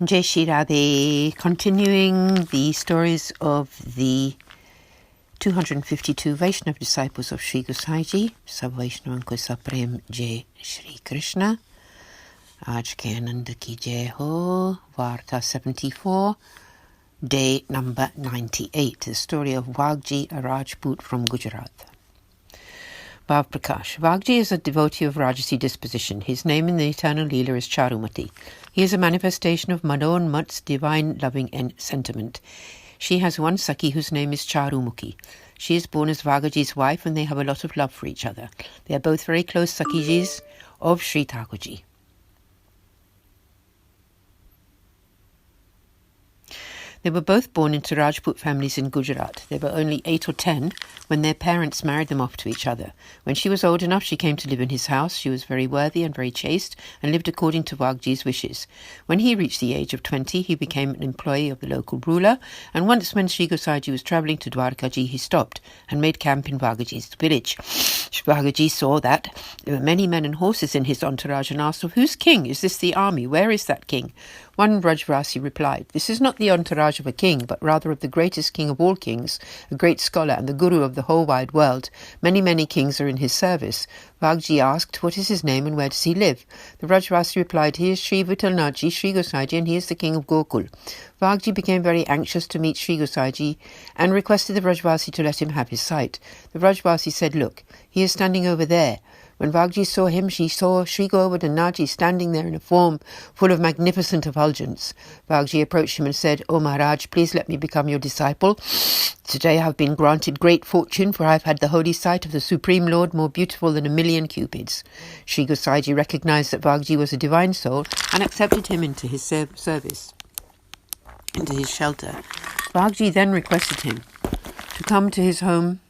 Jai Shri Radhe, continuing the stories of the 252 Vaishnav disciples of Sri Gosai Sab Vaishnavan ko Saprem Jai Shri Krishna. Aaj ke Anand ki Jai Ho. Varta 74, day number 98. The story of Vagji, a Rajput from Gujarat. Bhav Prakash. Vagji is a devotee of Rajasi disposition. His name in the eternal Leela is Charumati. He is a manifestation of Manon Mat's divine loving sentiment. She has one Sakhi whose name is Charumukhi. She is born as Vagaji's wife and they have a lot of love for each other. They are both very close Sakhijis of Sri Thakurji. They were both born into Rajput families in Gujarat. They were only 8 or 10 when their parents married them off to each other. When she was old enough, she came to live in his house. She was very worthy and very chaste and lived according to Vagji's wishes. When he reached the age of 20, he became an employee of the local ruler, and once when Sri Gosaiji was travelling to Dwarkaji, he stopped and made camp in Vagaji's village. Vagaji saw that there were many men and horses in his entourage and asked, "Who's king? Is this the army? Where is that king?" One Vrajvasi replied, "This is not the entourage of a king, but rather of the greatest king of all kings, a great scholar and the guru of the whole wide world. Many, many kings are in his service." Vagji asked, "What is his name and where does he live?" The Vrajvasi replied, "He is Sri Vitalnathji, Sri Gosaiji, and he is the king of Gokul." Vagji became very anxious to meet Sri Gosaiji and requested the Vrajvasi to let him have his sight. The Vrajvasi said, "Look, he is standing over there." When Vagji saw him, she saw Sri Govardhanaji standing there in a form full of magnificent effulgence. Vagji approached him and said, "O Maharaj, please let me become your disciple. Today I have been granted great fortune, for I have had the holy sight of the Supreme Lord more beautiful than 1,000,000 cupids." Sri Gosaiji recognized that Vagji was a divine soul and accepted him into his service, into his shelter. Vagji then requested him to come to his home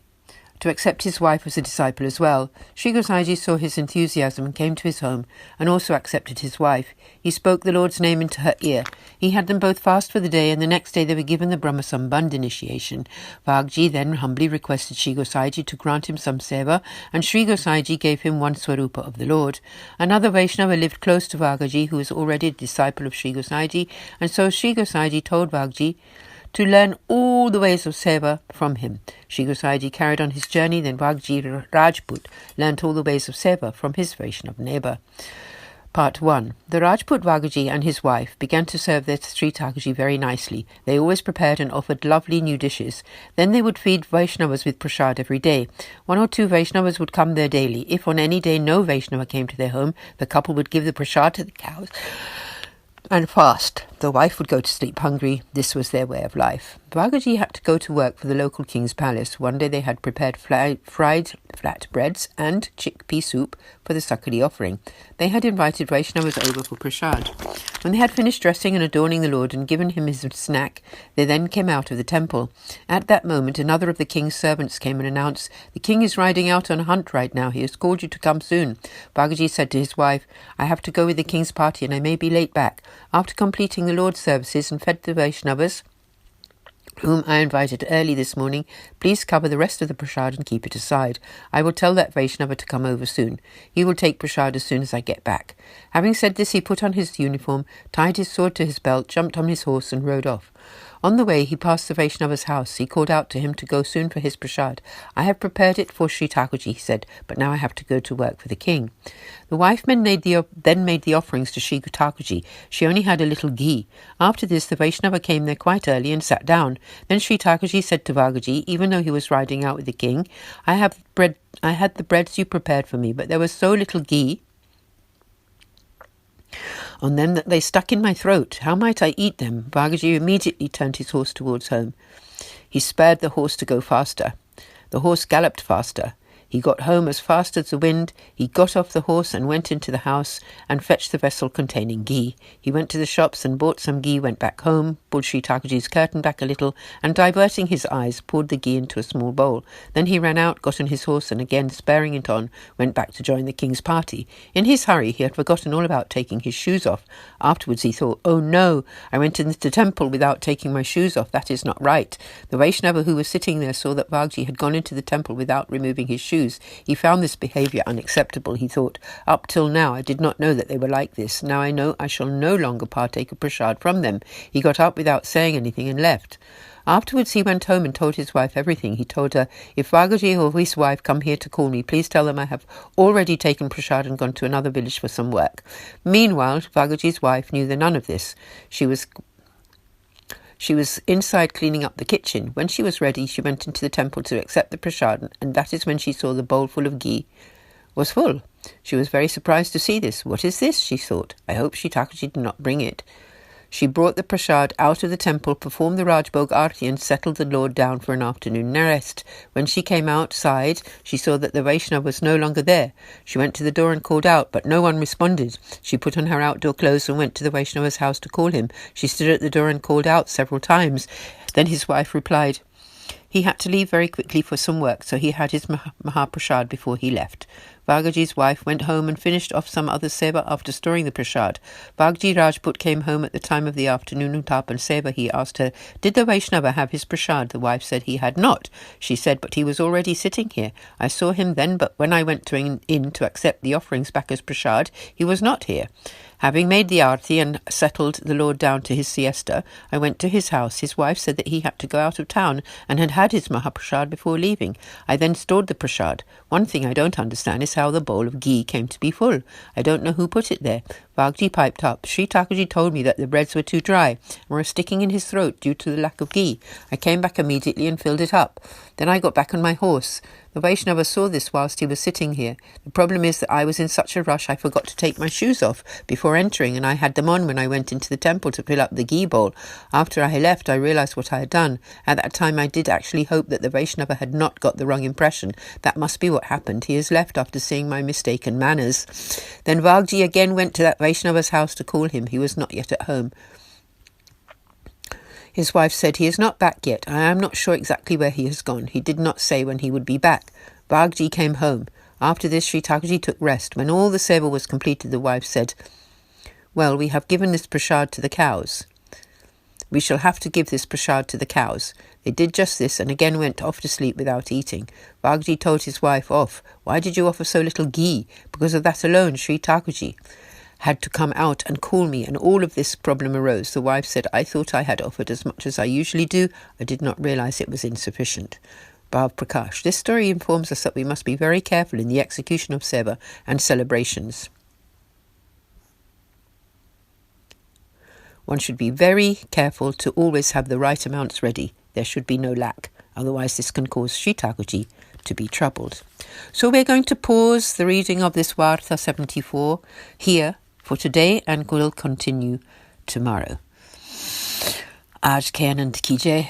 to accept his wife as a disciple as well. Sri Gosaiji saw his enthusiasm and came to his home and also accepted his wife. He spoke the Lord's name into her ear. He had them both fast for the day, and the next day they were given the Brahma Sambandh initiation. Vagji then humbly requested Sri Gosaiji to grant him some seva, and Sri Gosaiji gave him one Swarupa of the Lord. Another Vaishnava lived close to Vagaji, who was already a disciple of Sri Gosaiji, and so Sri Gosaiji told Vagji to learn all the ways of seva from him. Sri Gosaiji carried on his journey, then Vagji Rajput learnt all the ways of seva from his Vaishnav neighbour. Part 1. The Rajput Vagaji and his wife began to serve their Sri Thakurji very nicely. They always prepared and offered lovely new dishes. Then they would feed Vaishnavas with prasad every day. 1 or 2 Vaishnavas would come there daily. If on any day no Vaishnava came to their home, the couple would give the prasad to the cows and fast. The wife would go to sleep hungry. This was their way of life. Vagaji had to go to work for the local king's palace. One day they had prepared fried flatbreads and chickpea soup for the Sakari offering. They had invited Vaishnavas over for prasad. When they had finished dressing and adorning the Lord and given him his snack, they then came out of the temple. At that moment, another of the king's servants came and announced, "The king is riding out on a hunt right now. He has called you to come soon." Vagaji said to his wife, "I have to go with the king's party and I may be late back." After completing the Lord's services and fed the Vaishnavas, whom I invited early this morning, please cover the rest of the prasad and keep it aside. I will tell that Vaishnava to come over soon. He will take prasad as soon as I get back. Having said this, he put on his uniform, tied his sword to his belt, jumped on his horse and rode off. On the way, he passed the Vaishnava's house. He called out to him to go soon for his prasad. "I have prepared it for Sri Thakurji," he said, "but now I have to go to work for the king." The wife then made the offerings to Sri Thakurji. She only had a little ghee. After this, the Vaishnava came there quite early and sat down. Then Sri Thakurji said to Vagaji, even though he was riding out with the king, I had the breads you prepared for me, but there was so little ghee on them that they stuck in my throat. How might I eat them?" Vagaji immediately turned his horse towards home. He spurred the horse to go faster. The horse galloped faster. He got home as fast as the wind. He got off the horse and went into the house and fetched the vessel containing ghee. He went to the shops and bought some ghee, went back home, pulled Sri Thakurji's curtain back a little, and diverting his eyes, poured the ghee into a small bowl. Then he ran out, got on his horse, and again spurring it on, went back to join the king's party. In his hurry, he had forgotten all about taking his shoes off. Afterwards he thought, "Oh no, I went into the temple without taking my shoes off. That is not right." The Vaishnava who was sitting there saw that Vagji had gone into the temple without removing his shoes. shoes. He found this behaviour unacceptable, he thought. Up till now I did not know that they were like this. Now I know I shall no longer partake of prasad from them. He got up without saying anything and left. Afterwards he went home and told his wife everything. He told her, "If Vagaji or his wife come here to call me, please tell them I have already taken prasad and gone to another village for some work." Meanwhile, Vagaji's wife knew none of this. She was inside cleaning up the kitchen. When she was ready, she went into the temple to accept the prasad, and that is when she saw the bowl full of ghee was full. She was very surprised to see this. "What is this?" she thought. "I hope Thakurji did not bring it." She brought the prasad out of the temple, performed the Rajbhog Aarti and settled the Lord down for an afternoon rest. When she came outside, she saw that the Vaishnav was no longer there. She went to the door and called out, but no one responded. She put on her outdoor clothes and went to the Vaishnava's house to call him. She stood at the door and called out several times. Then his wife replied. He had to leave very quickly for some work, so he had his Mahaprasad before he left. Vagaji's wife went home and finished off some other seva after storing the prasad. Vagaji Rajput came home at the time of the afternoon utap and seva. He asked her, "Did the Vaishnava have his prasad?" The wife said he had not. She said, "But he was already sitting here. I saw him then, but when I went in to accept the offerings back as prasad, he was not here. Having made the arti and settled the Lord down to his siesta, I went to his house. His wife said that he had to go out of town and had had his Mahaprasad before leaving. I then stored the prasad. One thing I don't understand is how the bowl of ghee came to be full. I don't know who put it there." Vagji piped up. "Sri Thakurji told me that the breads were too dry and were sticking in his throat due to the lack of ghee. I came back immediately and filled it up. Then I got back on my horse. The Vaishnava saw this whilst he was sitting here. The problem is that I was in such a rush I forgot to take my shoes off before entering, and I had them on when I went into the temple to fill up the ghee bowl. After I left, I realised what I had done. At that time I did actually hope that the Vaishnava had not got the wrong impression. That must be what happened. He has left after seeing my mistaken manners." Then Vagji again went to that Vaishnava's house to call him. He was not yet at home. His wife said, "He is not back yet. I am not sure exactly where he has gone. He did not say when he would be back." Vagji came home. After this, Sri Thakurji took rest. When all the seva was completed, the wife said, "Well, we have given this prasad to the cows. We shall have to give this prasad to the cows." They did just this and again went off to sleep without eating. Vagji told his wife off. "Why did you offer so little ghee? Because of that alone, Sri Thakurji had to come out and call me, and all of this problem arose." The wife said, "I thought I had offered as much as I usually do. I did not realise it was insufficient." Bhav Prakash. This story informs us that we must be very careful in the execution of seva and celebrations. One should be very careful to always have the right amounts ready. There should be no lack. Otherwise this can cause Sri Thakurji to be troubled. So we're going to pause the reading of this Varta 74 here for today, and we'll continue tomorrow. Aaj ke Anand ki jai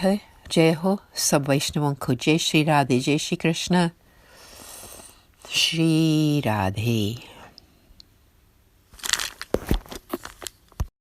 ho, sab Vaishnavan ko jai Shri Radhe, Jai Shri Krishna, Shri Radhe.